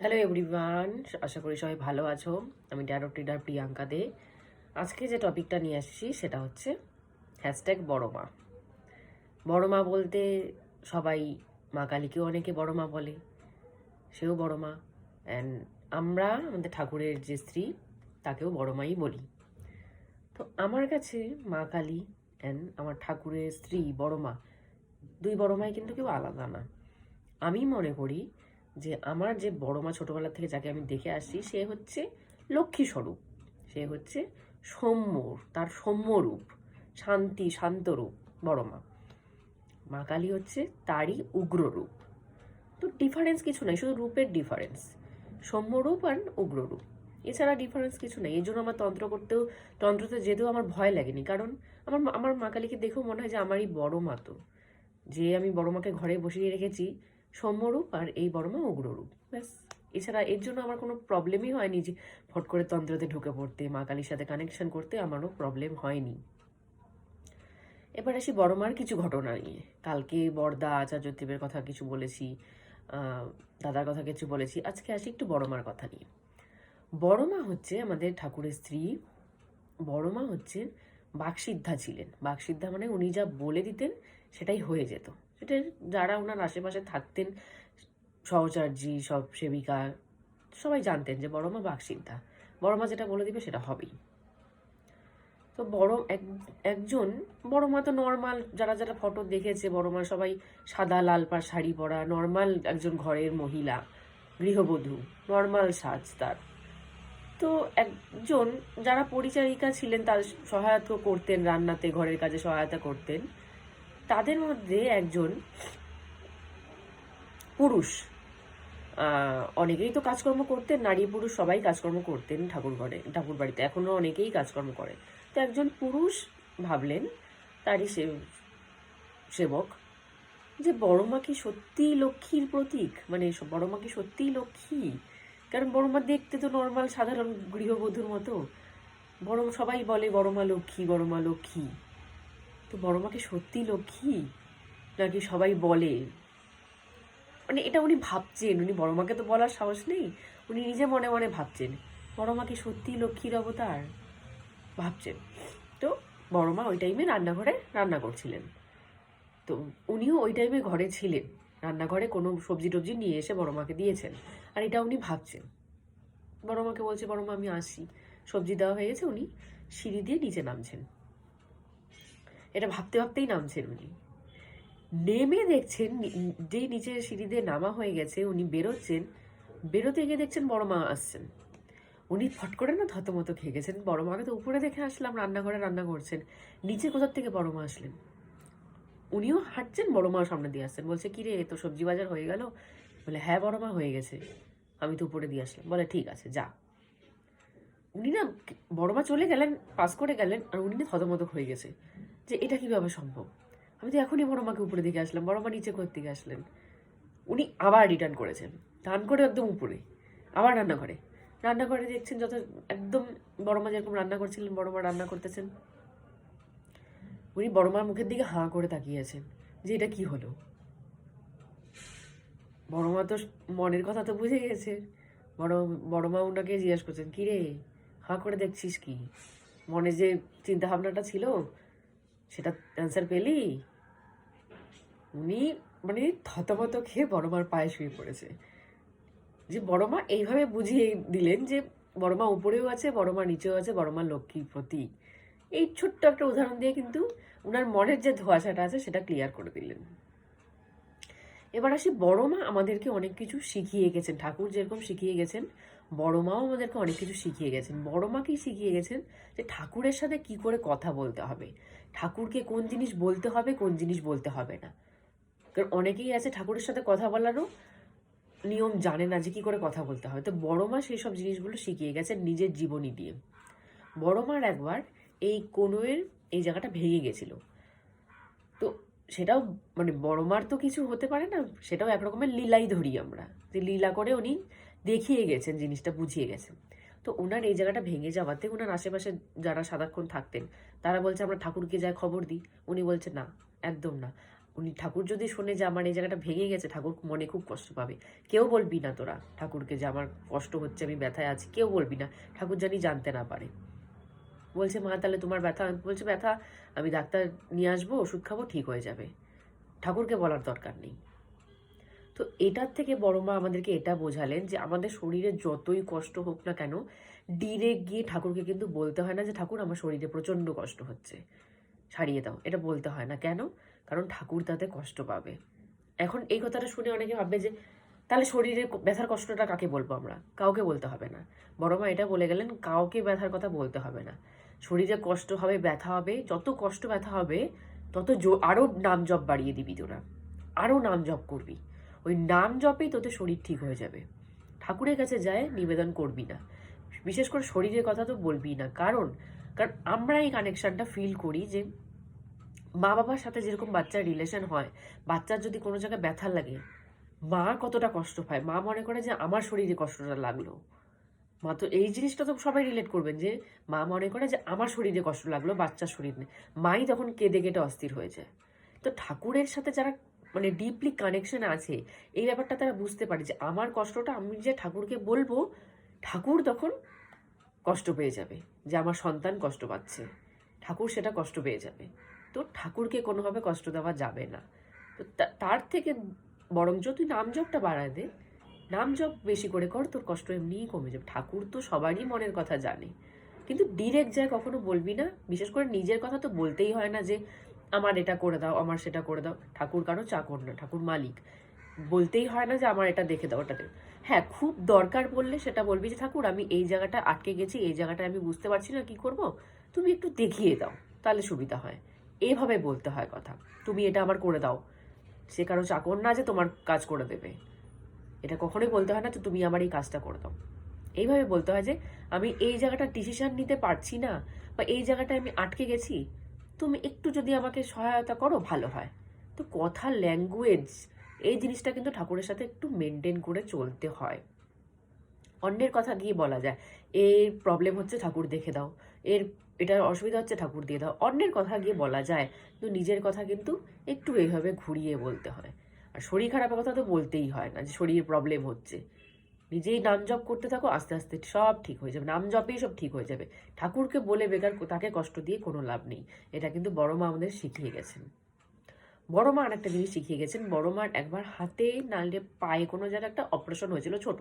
Hello everyone, আশা করি সবাই ভালো আছো। আমি ট্যারো রিডার প্রিয়াঙ্কা দে। আজকে যে টপিকটা নিয়ে আসছি সেটা হচ্ছে হ্যাশট্যাগ বড় মা। বড় মা বলতে সবাই মা কালীকেও অনেকে বড় মা বলে, সেও বড় মা। অ্যান্ড আমরা আমাদের ঠাকুরের যে স্ত্রী তাকেও বড় মাই বলি। তো আমার কাছে মা কালী অ্যান্ড আমার ঠাকুরের স্ত্রী বড় মা, দুই বড় মাই কিন্তু কেউ আলাদা না। আমি মনে করি যে আমার যে বড় মা ছোটবেলা থেকে যাকে আমি দেখে আসছি সে হচ্ছে লক্ষ্মী স্বরূপ, সে হচ্ছে সৌম্য, তার সৌম্য রূপ, শান্ত রূপ বড় মা। মা কালী হচ্ছে তারই উগ্র রূপ। তো ডিফারেন্স কিছু নাই, শুধু রূপের ডিফারেন্স, সৌম্য রূপ আর উগ্র রূপ, এছাড়া ডিফারেন্স কিছু নেই। এই জন্য আমার তন্ত্রতে যেতেও আমার ভয় লাগেনি, কারণ আমার আমার মা কালীকে দেখেও মনে হয় যে আমারই বড় মা। তো যে আমি বড় মাকে ঘরে বসিয়ে রেখেছি সৌম্যরূপ, আর এই বড় মা উগ্ররূপ, ব্যাস। এছাড়া এর জন্য আমার কোনো প্রবলেমই হয়নি যে ফট করে তন্ত্রতে ঢুকে পড়তে, মা কালীর সাথে কানেকশন করতে আমারও প্রবলেম হয়নি। এবার আসি বড় মার কিছু ঘটনা নিয়ে। কালকে বড়দা আচার্যদেবের কথা কিছু বলেছি, দাদার কথা কিছু বলেছি, আজকে আসি একটু বড় মার কথা নিয়ে। বড় মা হচ্ছে আমাদের ঠাকুরের স্ত্রী। বড় মা হচ্ছেন বাকসিদ্ধা ছিলেন। বাকসিদ্ধা মানে উনি যা বলে দিতেন সেটাই হয়ে যেত। সেটা যারা ওনার আশেপাশে থাকতেন, সহচর্যী, সব সেবিকা, সবাই জানতেন যে বড় মা বাকসিদ্ধা। বড় মা যেটা বলে দিবে সেটা হবেই। তো একজন বড় মা তো নর্মাল, যারা যারা ফটো দেখেছে বড় মা সবাই সাদা লাল পাড় শাড়ি পরা নর্মাল একজন ঘরের মহিলা, গৃহবধূ, নর্মাল সাজ তার। তো একজন যারা পরিচারিকা ছিলেন, তার সহায়তা করতেন, রান্নাতে ঘরের কাজে সহায়তা করতেন, তাদের মধ্যে একজন পুরুষ, অনেকেই তো কাজকর্ম করতেন, নারী পুরুষ সবাই কাজকর্ম করতেন ঠাকুর বাড়িতে, এখনো অনেকেই কাজকর্ম করে। তো একজন পুরুষ ভাবলেন, তারই সেবক, যে বড় মা কি সত্যিই লক্ষ্মীর প্রতীক, মানে বড় মা কি সত্যিই লক্ষ্মী? কারণ বড় মা দেখতে তো নর্মাল সাধারণ গৃহবধূর মতো, সবাই বলে বড় মা লক্ষ্মী, বড় মা লক্ষ্মী। তো বড় মাকে সত্যি লক্ষ্মী নাকি সবাই বলে, মানে এটা উনি ভাবছেন। উনি বড় মাকে তো বলার সাহস নেই, উনি নিজে মনে মনে ভাবছেন বড় মা কি সত্যি লক্ষ্মীর অবতার, ভাবছেন। তো বড় মা ওই টাইমে রান্নাঘরে রান্না করছিলেন। তো উনিও ওই টাইমে ঘরে ছিলেন, রান্নাঘরে কোনো সবজি টবজি নিয়ে এসে বড় মাকে দিয়েছেন, আর এটা উনি ভাবছেন। বড় মাকে বলছে বড় মা আমি আসি, সবজি দেওয়া হয়ে গেছে। উনি সিঁড়ি দিয়ে নিচে নামছেন, এটা ভাবতে ভাবতেই নামছেন। উনি নেমে দেখছেন যে নিচে সিঁড়ি দিয়ে নামা হয়ে গেছে, উনি বেরোচ্ছেন, বেরোতে গিয়ে দেখছেন বড় মা আসছেন। উনি ফট করে না থতমত খেয়ে গেছেন, বড় মাকে তো উপরে দেখে আসলাম রান্নাঘরে রান্না করছেন, নিচে কোথার থেকে বড় মা আসলেন। উনিও হাঁটছেন, বড় মা সামনে দিয়ে আসছেন, বলছে কি রে, তো সবজি বাজার হয়ে গেল? বলে হ্যাঁ বড় মা হয়ে গেছে, আমি তো উপরে দিয়ে আসলাম। বলে ঠিক আছে যা। উনি না, বড় মা চলে গেলেন, পাস করে গেলেন, আর উনি না থতমত হয়ে গেছে যে এটা কিভাবে সম্ভব, আমি তো এখনই বড় মাকে উপরে দিকে আসলাম, বড় মা নিচে কোথা থেকে আসলেন। উনি আবার রিটার্ন করেছেন, টান করে একদম উপরে, আবার রান্নাঘরে দেখছেন একদম বড় মা যেরকম রান্না করছিলেন, বড় মা রান্না করতেছেন। উনি বড় মার মুখের দিকে হাঁ করে তাকিয়েছেন যে এটা কি হলো। বড় মা তো মনের কথা তো বুঝে গেছে। বড় বড় মা উনাকে জিজ্ঞেস করছেন, কি রে হাঁ করে দেখছিস কি, মনে যে চিন্তা ভাবনাটা ছিল সেটা অ্যান্সার পেলি? উনি মানে থতমত খেয়ে বড় মার পায়ে শুয়ে পড়েছে। যে বড় মা এইভাবে বুঝিয়ে দিলেন যে বড় মা উপরেও আছে, বড় মা নিচেও আছে, বড় মা লক্ষ্মীর প্রতীক। এই ছোট্ট একটা উদাহরণ দিয়ে কিন্তু উনার মনের যে ধোঁয়াশাটা আছে সেটা ক্লিয়ার করে দিলেন। এবার আসি, বড় মা আমাদেরকে অনেক কিছু শিখিয়ে গেছেন, ঠাকুর যেরকম শিখিয়ে গেছেন বড় মাও আমাদেরকে অনেক কিছু শিখিয়ে গেছেন। বড় মা কি শিখিয়ে গেছেন যে ঠাকুরের সাথে কি করে কথা বলতে হবে, ঠাকুরকে কোন জিনিস বলতে হবে, কোন জিনিস বলতে হবে না। কারণ অনেকেই আছে ঠাকুরের সাথে কথা বলারও নিয়ম জানে না যে কি করে কথা বলতে হবে। তো বড় মা সেই সব জিনিসগুলো শিখিয়ে গেছেন নিজের জীবনী দিয়ে। বড় মার একবার এই কনুয়ের এই জায়গাটা ভেঙে গেছিল, তো সেটাও মানে বড় মার তো কিছু হতে পারে না, সেটাও একরকমের লীলাই ধরি আমরা, যে লীলা করে উনি দেখিয়ে গেছেন, জিনিসটা বুঝিয়ে গেছেন। তো ওনার এই জায়গাটা ভেঙে যাওয়াতে ওনার আশেপাশে যারা সারাক্ষণ থাকতেন তারা বলছে আমরা ঠাকুরকে যাই খবর দিই, উনি বলছে না, একদম না, উনি ঠাকুর যদি শোনে যে আমার এই জায়গাটা ভেঙে গেছে, ঠাকুর মনে খুব কষ্ট পাবে। কেউ বলবি না তোরা ঠাকুরকে যে আমার কষ্ট হচ্ছে, আমি ব্যথায় আছি, কেউ বলবি না, ঠাকুর জানি জানতে না পারে। বলছে মা তাহলে তোমার ব্যথা, বলছে ব্যথা আমি ডাক্তার নিয়ে আসবো, ওষুধ খাবো, ঠিক হয়ে যাবে, ঠাকুরকে বলার দরকার নেই। তো এটার থেকে বড় মা আমাদেরকে এটা বোঝালেন যে আমাদের শরীরে যতই কষ্ট হোক না কেন, ডিরেক্ট গিয়ে ঠাকুরকে কিন্তু বলতে হয় না যে ঠাকুর আমার শরীরে প্রচণ্ড কষ্ট হচ্ছে, সারিয়ে দাও, এটা বলতে হয় না। কেন? কারণ ঠাকুর তাতে কষ্ট পাবে। এখন এই কথাটা শুনে অনেকে ভাববে যে তাহলে শরীরে ব্যথার কষ্টটা কাকে বলবো আমরা? কাউকে বলতে হবে না। বড় মা এটা বলে গেলেন কাউকে ব্যথার কথা বলতে হবে না। শরীরে কষ্ট হবে, ব্যথা হবে, যত কষ্ট ব্যথা হবে তত আরও নাম জপ বাড়িয়ে দিবি তোরা, আরও নাম জপ করবি। ওই নাম জপেই তোদের শরীর ঠিক হয়ে যাবে। ঠাকুরের কাছে যায় নিবেদন করবি না, বিশেষ করে শরীরের কথা তো বলবি না। কারণ কারণ আমরা এই কানেকশনটা ফিল করি যে মা বাবার সাথে যেরকম বাচ্চার রিলেশন হয়, বাচ্চার যদি কোনো জায়গায় ব্যথা লাগে, মা কতটা কষ্ট পায়, মা মনে করে যে আমার শরীরে কষ্টটা লাগলো। মা তো এই জিনিসটা তো সবাই রিলেট করবেন যে মা মনে করে যে আমার শরীরে কষ্ট লাগলো, বাচ্চার শরীর নেই, মাই তখন কেঁদে কেটে অস্থির হয়ে যায়। তো ঠাকুরের সাথে যারা মানে ডিপলি কানেকশন আছে, এই ব্যাপারটা তারা বুঝতে পারে যে আমার কষ্টটা আমি যে ঠাকুরকে বলবো, ঠাকুর তখন কষ্ট পেয়ে যাবে যে আমার সন্তান কষ্ট পাচ্ছে, ঠাকুর সেটা কষ্ট পেয়ে যাবে। তো ঠাকুরকে কোনোভাবে কষ্ট দেওয়া যাবে না। তো তার থেকে বরঞ্চ তুই নাম জপটা বাড়ায় দে, নাম জপ বেশি করে কর, তোর কষ্ট এমনিই কমে যাবে। ঠাকুর তো সবারই মনের কথা জানে, কিন্তু ডিরেক্ট যায় কখনো বলবি না। বিশেষ করে নিজের কথা তো বলতেই হয় না যে আমার এটা করে দাও, আমার সেটা করে দাও। ঠাকুর কারো চাকর না, ঠাকুর মালিক। বলতেই হয় না যে আমার এটা দেখে দাও, ওটা দেখে। হ্যাঁ, খুব দরকার পড়লে সেটা বলবি যে ঠাকুর আমি এই জায়গাটা আটকে গেছি, এই জায়গাটা আমি বুঝতে পারছি না কি করব, তুমি একটু দেখিয়ে দাও, তাহলে সুবিধা হয়। এভাবে বলতে হয় কথা, তুমি এটা আমার করে দাও। সে কারো চাকর না যে তোমার কাজ করে দেবে, এটা কখনোই বলতে হয় না যে তুমি আমার এই কাজটা করে দাও। এইভাবে বলতে হয় যে আমি এই জায়গাটা ডিসিশন নিতে পারছি না, বা এই জায়গাটায় আমি আটকে গেছি, তুমি একটু যদি আমাকে সহায়তা করো ভালো হয়। তো কথা, ল্যাঙ্গুয়েজ, এই জিনিসটা কিন্তু ঠাকুরের সাথে একটু মেনটেন করে চলতে হয়। অন্যের কথা গিয়ে বলা যায় এর প্রবলেম হচ্ছে ঠাকুর দেখে দাও, এর এটার অসুবিধা হচ্ছে ঠাকুর দিয়ে দাও, অন্যের কথা গিয়ে বলা যায়, কিন্তু নিজের কথা কিন্তু একটু এইভাবে ঘুরিয়ে বলতে হয়। আর শরীর খারাপের কথা তো বলতেই হয় না যে শরীর প্রবলেম হচ্ছে, নিজেই নাম জপ করতে থাকো, আস্তে আস্তে সব ঠিক হয়ে যাবে, নাম জপেই সব ঠিক হয়ে যাবে। ঠাকুরকে বলে বেকার তাকে কষ্ট দিয়ে কোনো লাভ নেই। এটা কিন্তু বড় মা আমাদের শিখিয়ে গেছেন। বড় মা আরেকটা জিনিস শিখিয়ে গেছেন, বড় মার একবার হাতে নালে পায়ে কোনো জায়গায় একটা অপারেশন হয়েছিল ছোট।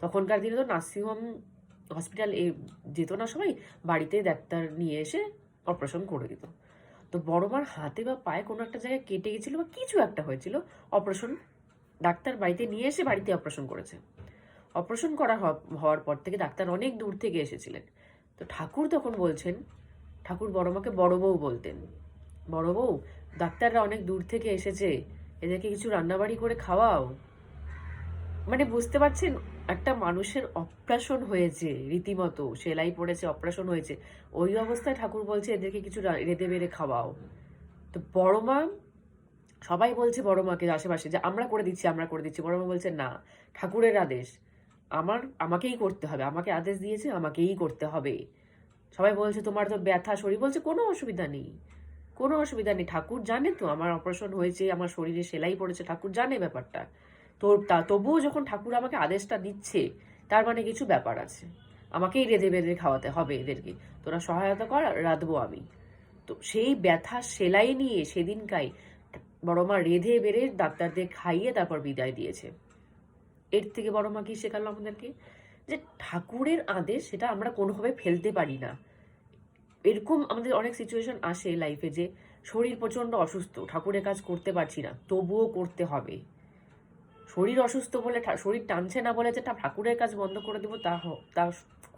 তখনকার দিনে তো নার্সিংহোম হসপিটাল যেত না সবাই, বাড়িতে ডাক্তার নিয়ে এসে অপারেশন করে দিত। তো বড় মার হাতে বা পায়ে কোনো একটা জায়গায় কেটে গেছিল বা কিছু একটা হয়েছিল, অপারেশন ডাক্তার বাড়িতে নিয়ে এসে বাড়িতে অপারেশন করেছে। অপারেশন করা হওয়ার পর থেকে ডাক্তার অনেক দূর থেকে এসেছিলেন। তো ঠাকুর তখন বলছেন, ঠাকুর বড় মাকে বড় বউ বলতেন, বড় বউ ডাক্তাররা অনেক দূর থেকে এসেছে, এদেরকে কিছু রান্নাবাড়ি করে খাওয়াও। মানে বুঝতে পারছেন, একটা মানুষের অপারেশন হয়েছে, রীতিমতো সেলাই পড়েছে, অপারেশন হয়েছে, ওই অবস্থায় ঠাকুর বলছে এদেরকে কিছু রেঁধে বেড়ে খাওয়াও। তো বড় মা, সবাই বলছে বড় মাকে আশেপাশে যে আমরা করে দিচ্ছি, আমরা করে দিচ্ছি। বড় মা বলছে না, ঠাকুরের আদেশ, আমাকেই করতে হবে, আমাকে আদেশ দিয়েছে, আমাকেই করতে হবে। সবাই বলছে তোমার তো ব্যথা শরীর, বলছে কোনো অসুবিধা নেই, কোনো অসুবিধা নেই, ঠাকুর জানে তো আমার অপারেশন হয়েছে, আমার শরীরে সেলাই পড়েছে, ঠাকুর জানে ব্যাপারটা। তবুও যখন ঠাকুর আমাকে আদেশটা দিচ্ছে, তার মানে কিছু ব্যাপার আছে, আমাকেই রেঁধে বেঁধে খাওয়াতে হবে এদেরকে, তোরা সহায়তা কর, রাঁধবো আমি। তো সেই ব্যথা সেলাই নিয়ে সেদিনকাই বড় মা রেঁধে বেড়ে ডাক্তারদের খাইয়ে তারপর বিদায় দিয়েছে। এর থেকে বড় মা কি শেখালো আমাদেরকে, যে ঠাকুরের আদেশ সেটা আমরা কোনোভাবে ফেলতে পারি না। এরকম আমাদের অনেক সিচুয়েশন আসে লাইফে যে শরীর প্রচন্ড অসুস্থ, ঠাকুরের কাজ করতে পারছি না, তবুও করতে হবে। শরীর অসুস্থ বলে, শরীর টানছে না বলে যে ঠাকুরের কাজ বন্ধ করে দেবো, তা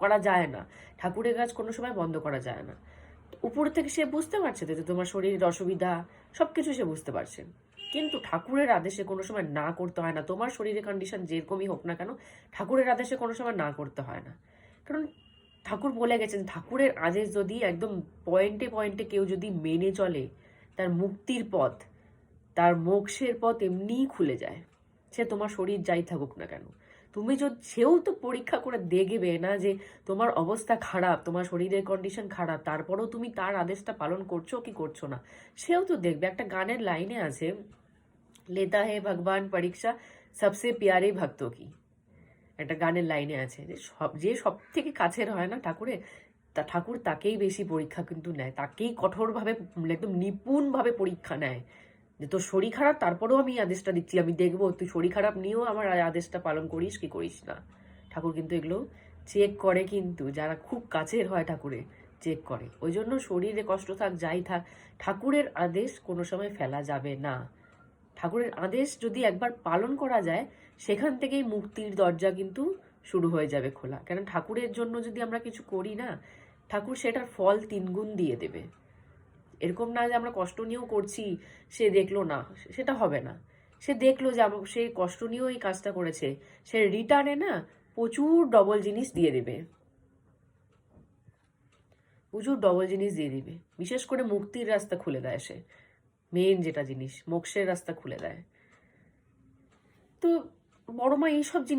করা যায় না। ঠাকুরের কাজ কোনো সময় বন্ধ করা যায় না। উপর থেকে সে বুঝতে পারছে যে তোমার শরীরের অসুবিধা, সবকিছু সে বুঝতে পারছে, কিন্তু ঠাকুরের আদেশে কোনো সময় না করতে হয় না। তোমার শরীরের কন্ডিশন যেরকমই হোক না কেন, ঠাকুরের আদেশে কোনো সময় না করতে হয় না। কারণ ঠাকুর বলে গেছেন, ঠাকুরের আদেশ যদি একদম পয়েন্টে পয়েন্টে কেউ যদি মেনে চলে, তার মুক্তির পথ, তার মোক্ষের পথ এমনিই খুলে যায়। সে তোমার শরীর যাই থাকুক না কেন, তুমি যদি, সেও তো পরীক্ষা করে দেখবে না যে তোমার অবস্থা খারাপ, তোমার শরীরের কন্ডিশন খারাপ, তারপরেও তুমি তার আদেশটা পালন করছো কি করছো না, সেও তো দেখবে। একটা গানের লাইনে আছে, লেতা হে ভগবান পরীক্ষা সবসে প্যারে ভক্ত কি, একটা গানের লাইনে আছে যে সব থেকে কাছের হয় না ঠাকুরের, তা ঠাকুর তাকেই বেশি পরীক্ষা কিন্তু নেয়, তাকেই কঠোরভাবে একদম নিপুণভাবে পরীক্ষা নেয়। যে তোর শরীর খারাপ, তারপরেও আমি আদেশটা দিচ্ছি, আমি দেখবো তুই শরীর খারাপ নিয়েও আমার আদেশটা পালন করিস কি করিস না। ঠাকুর কিন্তু এগুলো চেক করে, কিন্তু যারা খুব কাছের হয় ঠাকুরের চেক করে। ওই জন্য শরীরে কষ্ট থাক যাই থাক, ঠাকুরের আদেশ কোনো সময় ফেলা যাবে না। ঠাকুরের আদেশ যদি একবার পালন করা যায়, সেখান থেকেই মুক্তির দরজা কিন্তু শুরু হয়ে যাবে খোলা। কারণ ঠাকুরের জন্য যদি আমরা কিছু করি না, ঠাকুর সেটার ফল 3 গুণ দিয়ে দেবে। এরকম না যে আমরা কষ্ট নিয়েও করছি, সে দেখলো না, সেটা হবে না। সে দেখলো যে সে কষ্ট নিয়েও এই কাজটা করেছে, সে রিটার্নে না প্রচুর ডবল জিনিস দিয়ে দেবে, প্রচুর ডবল জিনিস দিয়ে দিবে। বিশেষ করে মুক্তির রাস্তা খুলে দেয় সে, মেন যেটা জিনিস, মোক্ষের রাস্তা খুলে দেয়। তো বড় মা এইসব জিনিস